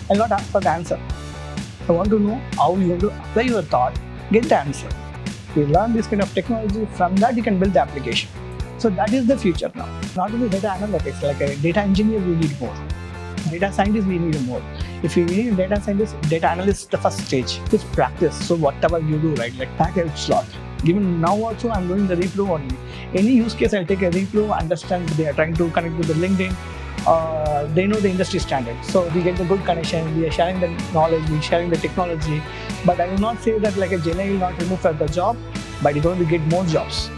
I'll not ask for the answer. I want to know how you want to apply your thought, get the answer. You learn this kind of technology, from that you can build the application. So that is the future now. Not only data analytics, like a data engineer we need more. Data scientist we need more. If you need data scientist, data analyst the first stage. Just practice. So whatever you do, right, like package slot. Even now also I'm doing the repro only. Any use case I'll take a repro, understand they are trying to connect with the LinkedIn. They know the industry standard. So we get the good connection, we are sharing the knowledge, we are sharing the technology. But I will not say that like a GenAI will not remove the job, but you're going to get more jobs.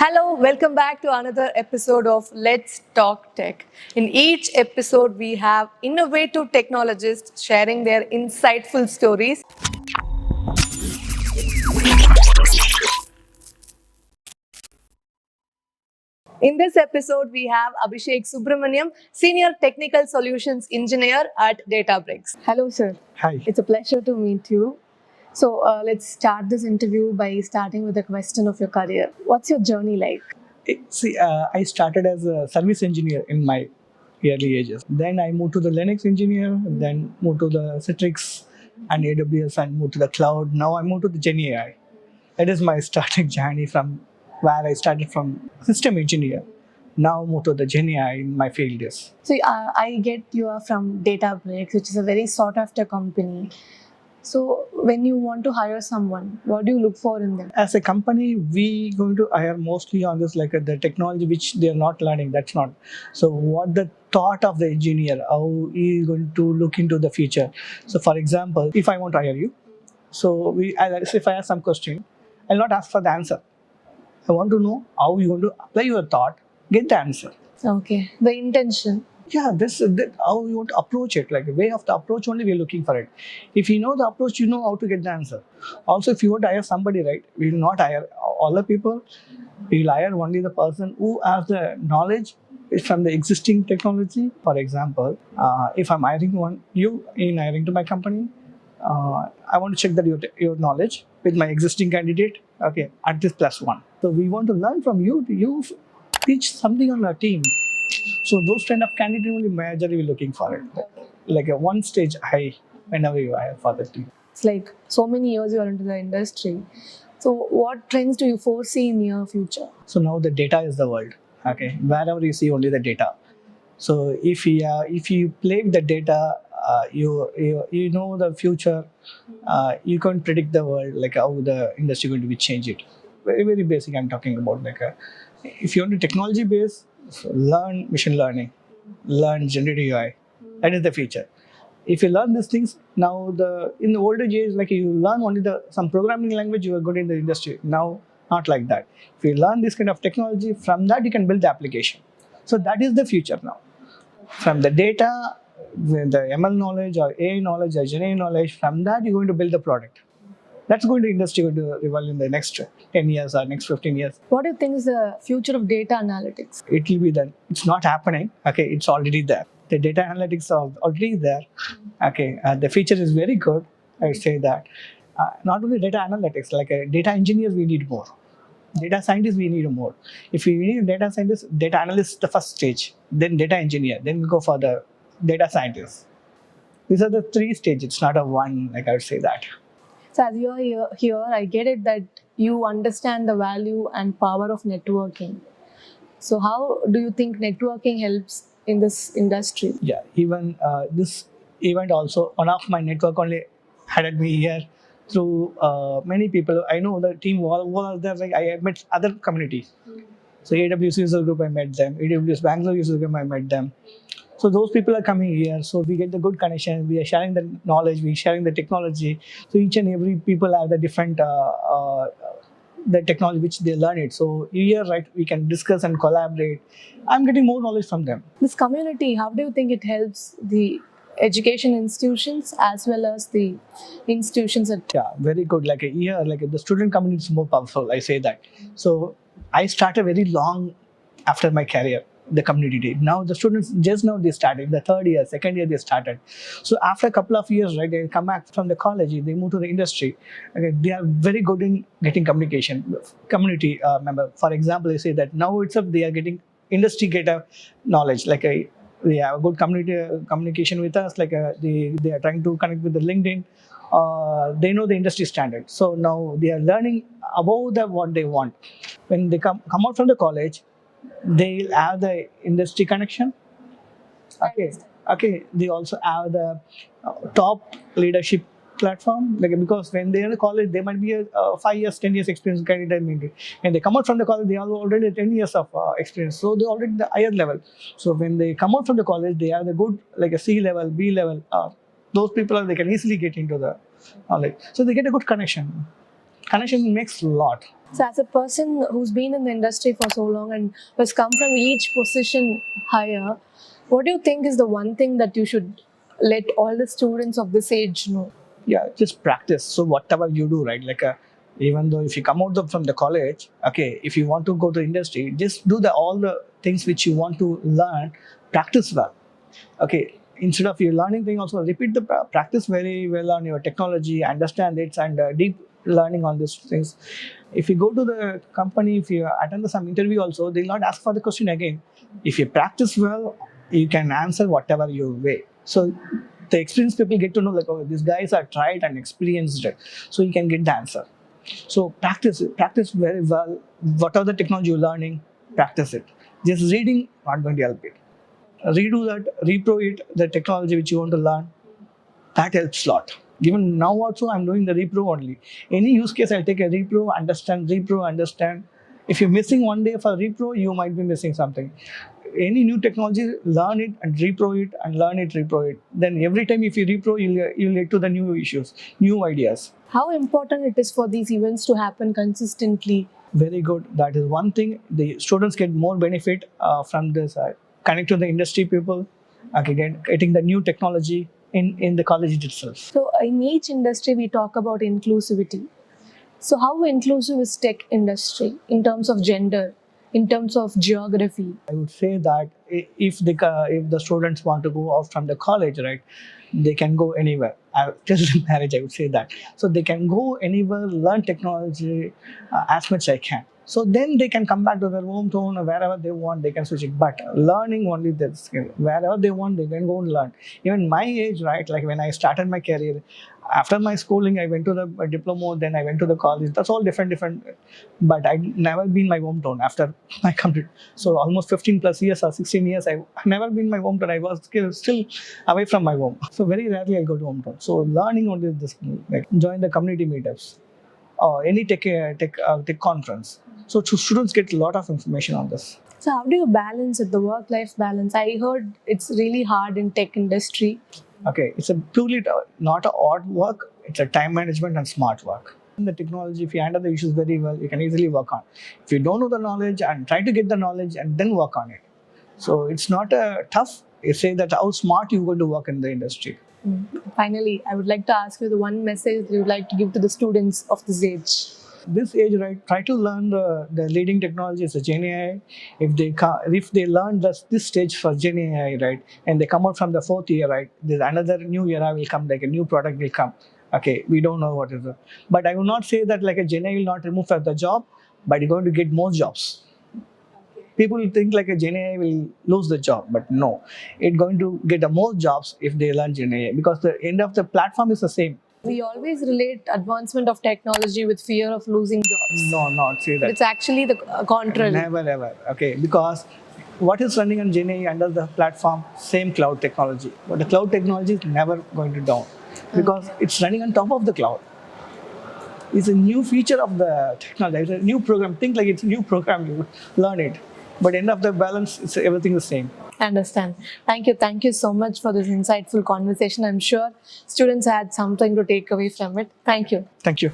Hello, welcome back to another episode of Let's Talk Tech. In each episode, we have innovative technologists sharing their insightful stories. In this episode, we have Abishek Subramanian, Senior Technical Solutions Engineer at Databricks. Hello, sir. Hi. It's a pleasure to meet you. So, let's start this interview by starting with a question of your career. What's your journey like? See, I started as a service engineer in my early ages. Then I moved to the Linux engineer, then moved to the Citrix and AWS and moved to the cloud. Now I moved to the GenAI. That is my starting journey from where I started from system engineer. Now moved to the GenAI in my field is. So, I get you are from Databricks, which is a very sought after company. So, when you want to hire someone, what do you look for in them? As a company, we going to hire mostly on this like the technology which they are not learning. That's not. So what the thought of the engineer, how he is going to look into the future. So for example, if I want to hire you, so if I ask some question, I'll not ask for the answer. I want to know how you want to apply your thought, get the answer. Okay, the intention. Yeah, that how you want to approach it, like the way of the approach only we're looking for it. If you know the approach, you know how to get the answer. Also, if you want to hire somebody, right, we will not hire all the people. We will hire only the person who has the knowledge from the existing technology. For example, if I'm hiring you in hiring to my company, I want to check that your knowledge with my existing candidate, okay, at this +1. So we want to learn from you. You teach something on our team. So those kind of candidate only majorly we're looking for it. Like a one stage high whenever you hire for the team. It's like so many years you are into the industry. So, what trends do you foresee in your future? So now the data is the world. Okay, wherever you see only the data. So if you play with the data, you know the future. You can predict the world, like how the industry going to be changed. Very very basic. I'm talking about like if you want to technology base, so learn machine learning, learn generative AI. That is the future. If you learn these things now, in the older days, like you learn only some programming language, you are good in the industry. Now, not like that. If you learn this kind of technology, from that you can build the application. So that is the future now. From the data, the ML knowledge or AI knowledge or GenAI knowledge, from that you're going to build the product. That's going to industry going to evolve in the next 10 years or next 15 years. What do you think is the future of data analytics? It will be done. It's not happening. Okay, it's already there. The data analytics are already there. Okay, the feature is very good. I would say that. Not only data analytics, like a data engineer, we need more. Data scientists, we need more. If we need data scientist, data analyst, the first stage, then data engineer, then we go for the data scientist. These are the 3 stages. It's not a one, like I would say that. So, as you are here, I get it that you understand the value and power of networking. So, how do you think networking helps in this industry? Yeah, even this event also, one of my network only had me here through many people. I know the team was there, like I met other communities. So AWS user group, I met them. AWS Bangalore user group, I met them. So those people are coming here. So we get the good connection. We are sharing the knowledge. We are sharing the technology. So each and every people have the different the technology which they learn it. So here, right, we can discuss and collaborate. I'm getting more knowledge from them. This community, how do you think it helps the education institutions as well as the institutions at Yeah, very good. Like a year, like the student community is more powerful. I say that. So I started very long after my career. the community day. Now the students just now they started the third year, second year they started. So after a couple of years, right, they come back from the college, they move to the industry. Okay, they are very good in getting community member. For example, they say that now itself they are getting industry get knowledge like a they have a good communication with us like they are trying to connect with the LinkedIn. They know the industry standard, so now they are learning about what they want. When they come out from the college, they'll have the industry connection. Okay, okay, they also have the top leadership platform, like because when they're in college they might be a 5 years 10 years experience candidate maybe, and they come out from the college they are already 10 years of experience, so they already the higher level. So when they come out from the college they have the good like a C level, B level, those people they can easily get into the knowledge, so they get a good connection makes a lot. So, as a person who's been in the industry for so long and has come from each position higher, what do you think is the one thing that you should let all the students of this age know? Yeah, just practice. So whatever you do, right, like even though if you come out from the college, okay, if you want to go to industry, just do all the things which you want to learn, practice well. Okay, instead of you learning thing, also repeat the practice very well on your technology, understand it, and deep learning on these things. If you go to the company, if you attend some interview also, they'll not ask for the question again. If you practice well, you can answer whatever you weigh. So the experienced people get to know like, oh, these guys are tried and experienced it, so you can get the answer. So practice very well. Whatever the technology you're learning, practice it. Just reading not going to help it. Redo that, repro it, the technology which you want to learn, that helps a lot. Even now also I'm doing the repro only. Any use case I'll take a repro, understand. If you're missing one day for repro, you might be missing something. Any new technology, learn it and repro it, and learn it, repro it. Then every time if you repro, you'll get to the new issues, new ideas. How important it is for these events to happen consistently? Very good. That is one thing. The students get more benefit from this. Connect to the industry people, getting the new technology in the college itself. So, in each industry, we talk about inclusivity. So, how inclusive is tech industry in terms of gender, in terms of geography? I would say that if the students want to go out from the college, right, they can go anywhere. Till marriage, I would say that. So they can go anywhere, learn technology as much as I can. So then they can come back to their hometown or wherever they want, they can switch it. But learning only that skill. Wherever they want, they can go and learn. Even my age, right, like when I started my career, after my schooling, I went to the diploma, then I went to the college. That's all different. But I never been my hometown after my complete. So almost 15 plus years or 16 years, I never been my hometown. I was still away from my home. So very rarely I go to hometown. So learning only this, like join the community meetups or any tech conference. So students get a lot of information on this. So, how do you balance it, the work-life balance? I heard it's really hard in tech industry. Okay, it's a purely not a odd work. It's a time management and smart work. In the technology, if you handle the issues very well, you can easily work on. If you don't know the knowledge, and try to get the knowledge and then work on it. So it's not tough. You say that how smart you're going to work in the industry. Finally, I would like to ask you the one message that you would like to give to the students of this age. This age, right, try to learn the leading technologies, the Gen AI. If they learn this stage for Gen AI, right, and they come out from the fourth year, right, there's another new era will come, like a new product will come. Okay, we don't know what is it. But I will not say that like a Gen AI will not remove the job, but you're going to get more jobs. People think like a Gen AI will lose the job, but no, it's going to get more jobs if they learn Gen AI, because the end of the platform is the same. We always relate advancement of technology with fear of losing jobs. No, not say But that. it's actually the contrary. Never ever. Okay, because what is running on Gen AI under the platform, same cloud technology. But the cloud technology is never going to down because it's running on top of the cloud. It's a new feature of the technology. It's a new program. Think like it's a new program. You learn it, but end of the balance, it's everything the same. I understand. Thank you. Thank you so much for this insightful conversation. I'm sure students had something to take away from it. Thank you. Thank you.